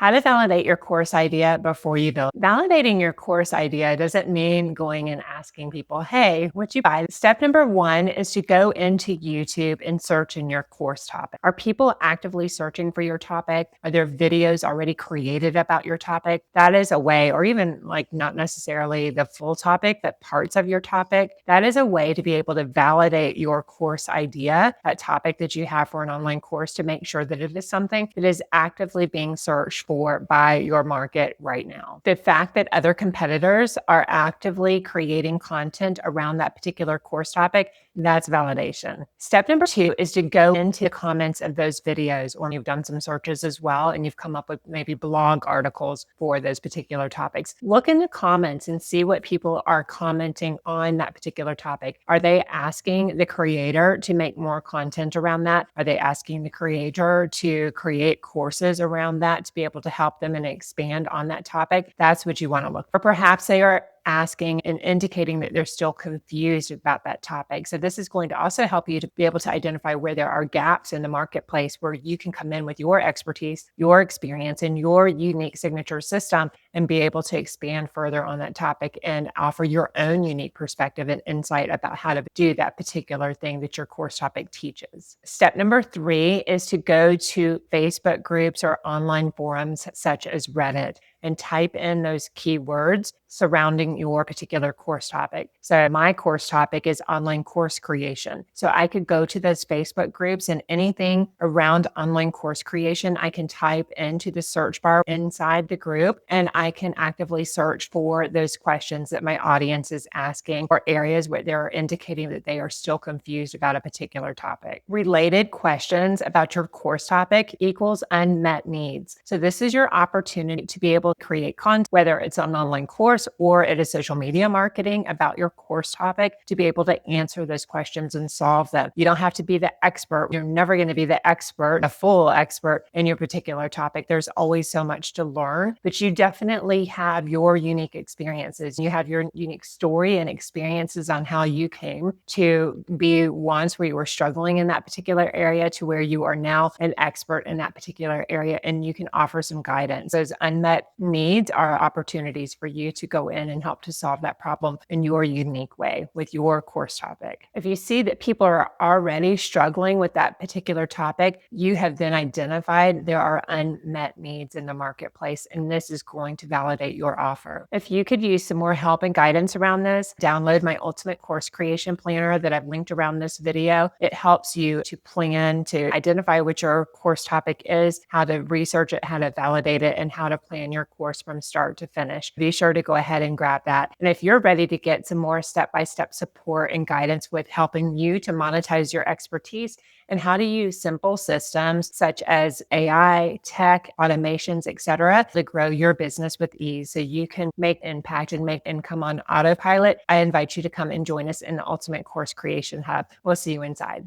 How to validate your course idea before you build. Validating your course idea doesn't mean going and asking people, hey, what you buy? Step number one is to go into YouTube and search in your course topic. Are people actively searching for your topic? Are there videos already created about your topic? That is a way, or even like not necessarily the full topic, but parts of your topic. That is a way to be able to validate your course idea, that topic that you have for an online course, to make sure that it is something that is actively being searched for by your market right now. The fact that other competitors are actively creating content around that particular course topic, that's validation. Step number two is to go into the comments of those videos, or you've done some searches as well, and you've come up with maybe blog articles for those particular topics. Look in the comments and see what people are commenting on that particular topic. Are they asking the creator to make more content around that? Are they asking the creator to create courses around that to be able to help them and expand on that topic? That's what you want to look for. Perhaps they are asking and indicating that they're still confused about that topic. So this is going to also help you to be able to identify where there are gaps in the marketplace where you can come in with your expertise, your experience, and your unique signature system and be able to expand further on that topic and offer your own unique perspective and insight about how to do that particular thing that your course topic teaches. Step number three is to go to Facebook groups or online forums such as Reddit and type in those keywords surrounding your particular course topic. So my course topic is online course creation. So I could go to those Facebook groups, and anything around online course creation, I can type into the search bar inside the group, and I can actively search for those questions that my audience is asking, or areas where they're indicating that they are still confused about a particular topic. Related questions about your course topic equals unmet needs. So this is your opportunity to be able to create content, whether it's an online course or it is social media marketing about your course topic, to be able to answer those questions and solve them. You don't have to be the expert. You're never going to be the expert, a full expert in your particular topic. There's always so much to learn, but you definitely have your unique experiences. You have your unique story and experiences on how you came to be once where you were struggling in that particular area to where you are now an expert in that particular area, and you can offer some guidance. Those unmet needs are opportunities for you to go in and help to solve that problem in your unique way with your course topic. If you see that people are already struggling with that particular topic, you have then identified there are unmet needs in the marketplace, and this is going to validate your offer. If you could use some more help and guidance around this, download my Ultimate Course Creation Planner that I've linked around this video. It helps you to plan, to identify what your course topic is, how to research it, how to validate it, and how to plan your course from start to finish. Be sure to go ahead and grab that. And if you're ready to get some more step-by-step support and guidance with helping you to monetize your expertise and how to use simple systems such as AI, tech, automations, etc., to grow your business with ease so you can make impact and make income on autopilot, I invite you to come and join us in the Ultimate Course Creation Hub. We'll see you inside.